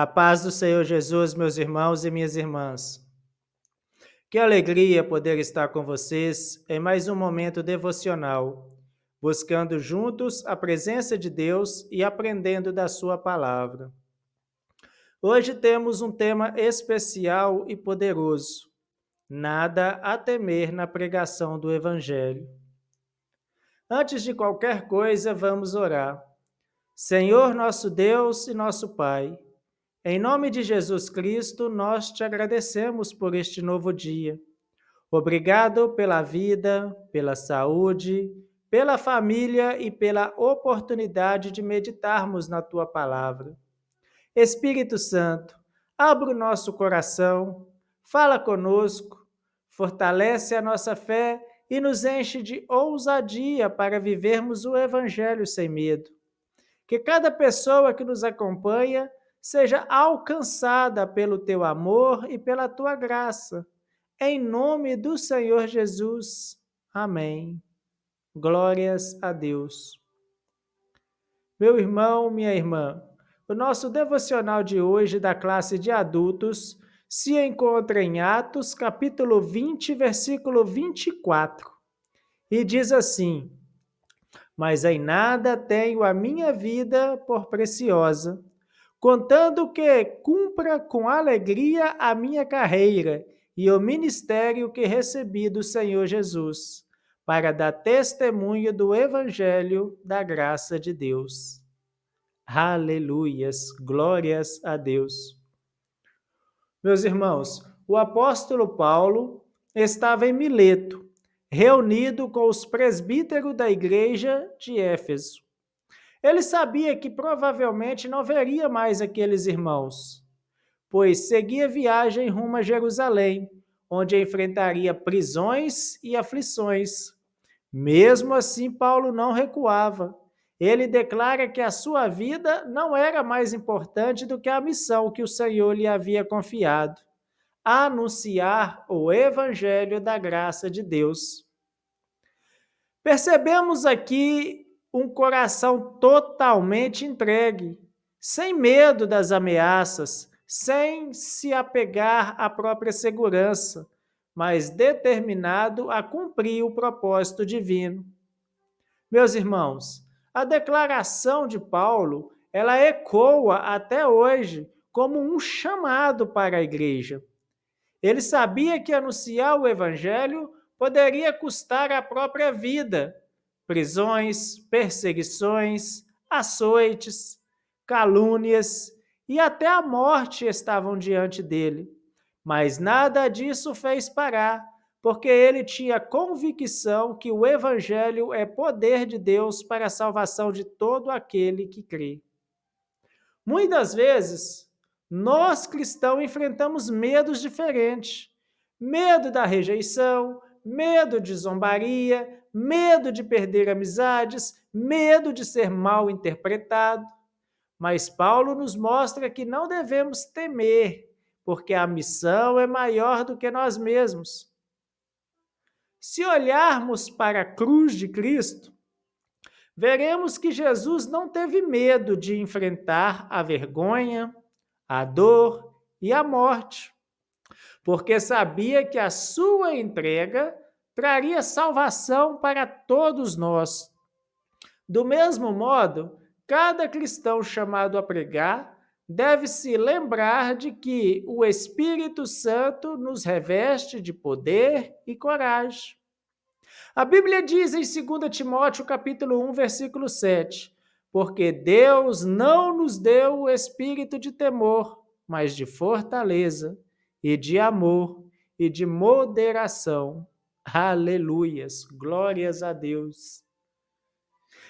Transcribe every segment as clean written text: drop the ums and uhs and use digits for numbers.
A paz do Senhor Jesus, meus irmãos e minhas irmãs. Que alegria poder estar com vocês em mais um momento devocional, buscando juntos a presença de Deus e aprendendo da Sua palavra. Hoje temos um tema especial e poderoso: nada a temer na pregação do Evangelho. Antes de qualquer coisa, vamos orar. Senhor, nosso Deus e nosso Pai, em nome de Jesus Cristo, nós te agradecemos por este novo dia. Obrigado pela vida, pela saúde, pela família e pela oportunidade de meditarmos na tua palavra. Espírito Santo, abra o nosso coração, fala conosco, fortalece a nossa fé e nos enche de ousadia para vivermos o Evangelho sem medo. Que cada pessoa que nos acompanha seja alcançada pelo teu amor e pela tua graça. Em nome do Senhor Jesus. Amém. Glórias a Deus. Meu irmão, minha irmã, o nosso devocional de hoje da classe de adultos se encontra em Atos, capítulo 20, versículo 24. E diz assim: Mas em nada tenho a minha vida por preciosa, contando que cumpra com alegria a minha carreira e o ministério que recebi do Senhor Jesus, para dar testemunho do Evangelho da graça de Deus. Aleluias, glórias a Deus. Meus irmãos, o apóstolo Paulo estava em Mileto, reunido com os presbíteros da igreja de Éfeso. Ele sabia que provavelmente não veria mais aqueles irmãos, pois seguia viagem rumo a Jerusalém, onde enfrentaria prisões e aflições. Mesmo assim, Paulo não recuava. Ele declara que a sua vida não era mais importante do que a missão que o Senhor lhe havia confiado: anunciar o evangelho da graça de Deus. Percebemos aqui um coração totalmente entregue, sem medo das ameaças, sem se apegar à própria segurança, mas determinado a cumprir o propósito divino. Meus irmãos, a declaração de Paulo, ela ecoa até hoje como um chamado para a igreja. Ele sabia que anunciar o evangelho poderia custar a própria vida. Prisões, perseguições, açoites, calúnias e até a morte estavam diante dele. Mas nada disso fez parar, porque ele tinha convicção que o evangelho é poder de Deus para a salvação de todo aquele que crê. Muitas vezes, nós cristãos enfrentamos medos diferentes. Medo da rejeição, medo de zombaria, medo de perder amizades, medo de ser mal interpretado. Mas Paulo nos mostra que não devemos temer, porque a missão é maior do que nós mesmos. Se olharmos para a cruz de Cristo, veremos que Jesus não teve medo de enfrentar a vergonha, a dor e a morte, porque sabia que a sua entrega traria salvação para todos nós. Do mesmo modo, cada cristão chamado a pregar deve se lembrar de que o Espírito Santo nos reveste de poder e coragem. A Bíblia diz em 2 Timóteo capítulo 1, versículo 7, porque Deus não nos deu o espírito de temor, mas de fortaleza e de amor e de moderação. Aleluias, glórias a Deus.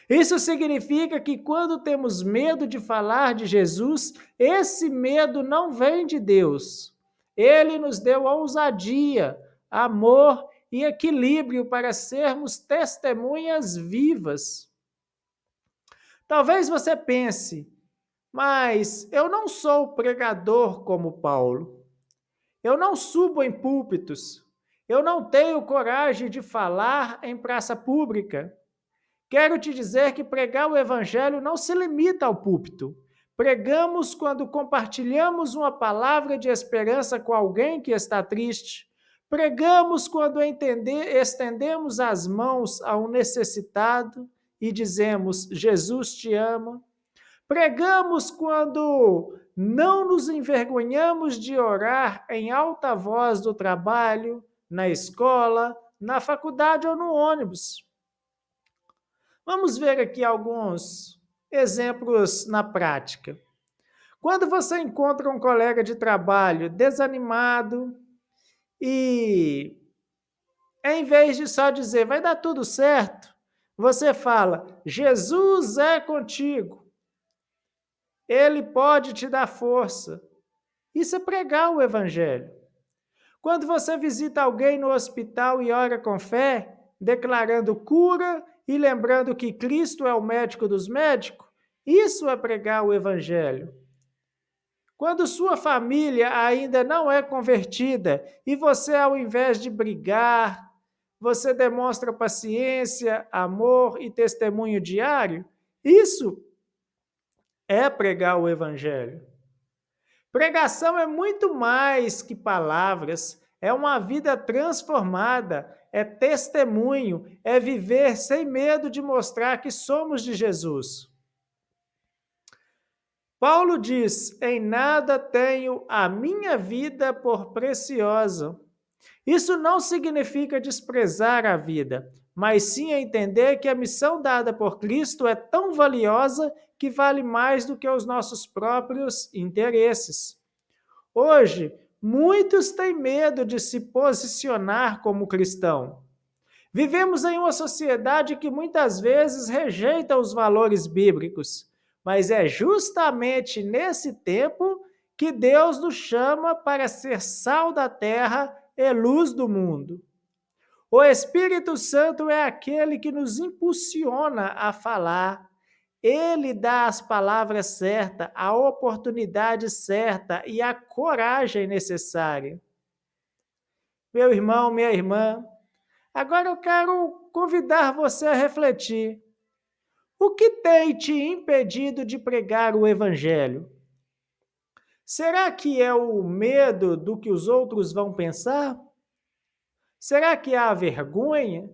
Isso significa que quando temos medo de falar de Jesus, esse medo não vem de Deus. Ele nos deu ousadia, amor e equilíbrio para sermos testemunhas vivas. Talvez você pense, mas eu não sou pregador como Paulo. Eu não subo em púlpitos. Eu não tenho coragem de falar em praça pública. Quero te dizer que pregar o evangelho não se limita ao púlpito. Pregamos quando compartilhamos uma palavra de esperança com alguém que está triste. Pregamos quando estendemos as mãos a um necessitado e dizemos: Jesus te ama. Pregamos quando não nos envergonhamos de orar em alta voz do trabalho, na escola, na faculdade ou no ônibus. Vamos ver aqui alguns exemplos na prática. Quando você encontra um colega de trabalho desanimado e, em vez de só dizer vai dar tudo certo, você fala: Jesus é contigo. Ele pode te dar força. Isso é pregar o evangelho. Quando você visita alguém no hospital e ora com fé, declarando cura e lembrando que Cristo é o médico dos médicos, isso é pregar o evangelho. Quando sua família ainda não é convertida e você, ao invés de brigar, você demonstra paciência, amor e testemunho diário, isso é pregar o evangelho. Pregação é muito mais que palavras, é uma vida transformada, é testemunho, é viver sem medo de mostrar que somos de Jesus. Paulo diz: em nada tenho a minha vida por preciosa. Isso não significa desprezar a vida, mas sim entender que a missão dada por Cristo é tão valiosa que vale mais do que os nossos próprios interesses. Hoje, muitos têm medo de se posicionar como cristão. Vivemos em uma sociedade que muitas vezes rejeita os valores bíblicos, mas é justamente nesse tempo que Deus nos chama para ser sal da terra e luz do mundo. O Espírito Santo é aquele que nos impulsiona a falar. Ele dá as palavras certas, a oportunidade certa e a coragem necessária. Meu irmão, minha irmã, agora eu quero convidar você a refletir. O que tem te impedido de pregar o Evangelho? Será que é o medo do que os outros vão pensar? Será que há vergonha?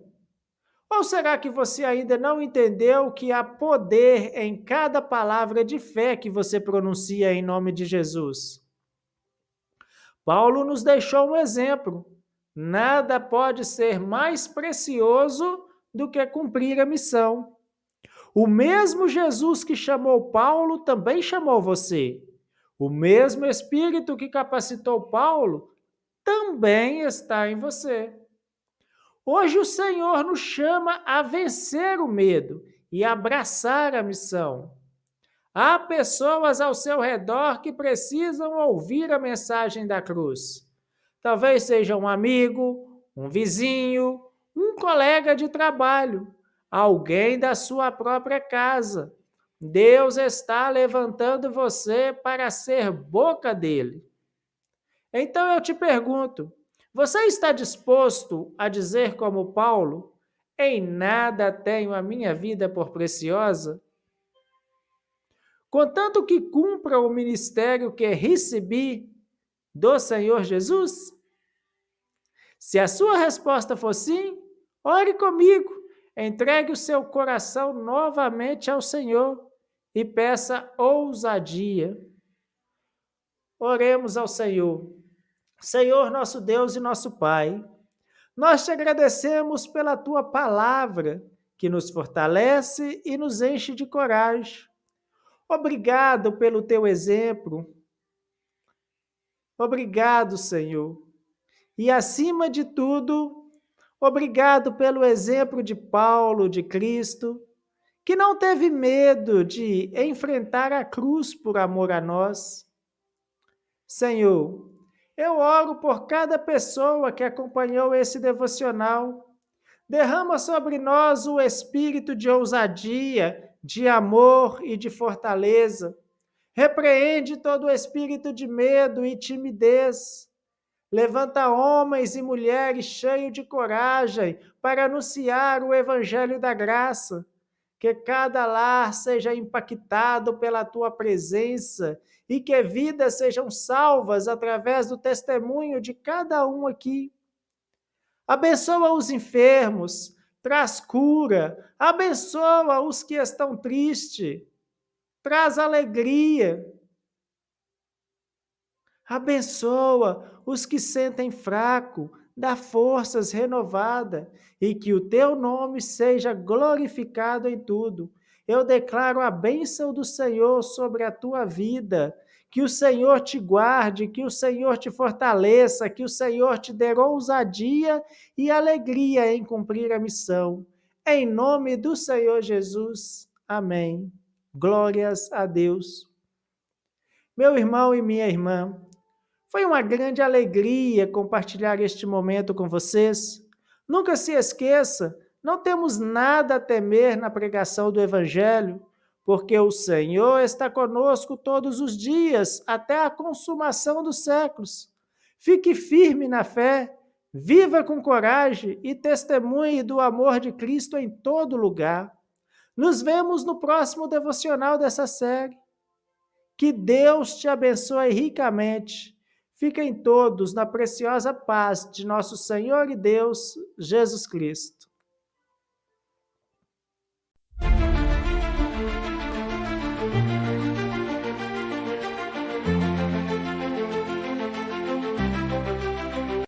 Ou será que você ainda não entendeu que há poder em cada palavra de fé que você pronuncia em nome de Jesus? Paulo nos deixou um exemplo. Nada pode ser mais precioso do que cumprir a missão. O mesmo Jesus que chamou Paulo também chamou você. O mesmo Espírito que capacitou Paulo também está em você. Hoje o Senhor nos chama a vencer o medo e abraçar a missão. Há pessoas ao seu redor que precisam ouvir a mensagem da cruz. Talvez seja um amigo, um vizinho, um colega de trabalho, alguém da sua própria casa. Deus está levantando você para ser boca dele. Então eu te pergunto, você está disposto a dizer como Paulo, em nada tenho a minha vida por preciosa? Contanto que cumpra o ministério que recebi do Senhor Jesus? Se a sua resposta for sim, ore comigo, entregue o seu coração novamente ao Senhor e peça ousadia. Oremos ao Senhor. Senhor, nosso Deus e nosso Pai, nós te agradecemos pela tua palavra, que nos fortalece e nos enche de coragem. Obrigado pelo teu exemplo. Obrigado, Senhor. E, acima de tudo, obrigado pelo exemplo de Paulo, de Cristo, que não teve medo de enfrentar a cruz por amor a nós. Senhor, eu oro por cada pessoa que acompanhou esse devocional. Derrama sobre nós o espírito de ousadia, de amor e de fortaleza. Repreende todo o espírito de medo e timidez. Levanta homens e mulheres cheios de coragem para anunciar o evangelho da graça. Que cada lar seja impactado pela tua presença e que vidas sejam salvas através do testemunho de cada um aqui. Abençoa os enfermos, traz cura, abençoa os que estão tristes, traz alegria. Abençoa os que sentem fraco, dá forças renovadas e que o teu nome seja glorificado em tudo. Eu declaro a bênção do Senhor sobre a tua vida. Que o Senhor te guarde, que o Senhor te fortaleça, que o Senhor te dê ousadia e alegria em cumprir a missão. Em nome do Senhor Jesus. Amém. Glórias a Deus. Meu irmão e minha irmã, foi uma grande alegria compartilhar este momento com vocês. Nunca se esqueça, não temos nada a temer na pregação do Evangelho, porque o Senhor está conosco todos os dias, até a consumação dos séculos. Fique firme na fé, viva com coragem e testemunhe do amor de Cristo em todo lugar. Nos vemos no próximo devocional dessa série. Que Deus te abençoe ricamente. Fiquem todos na preciosa paz de nosso Senhor e Deus, Jesus Cristo.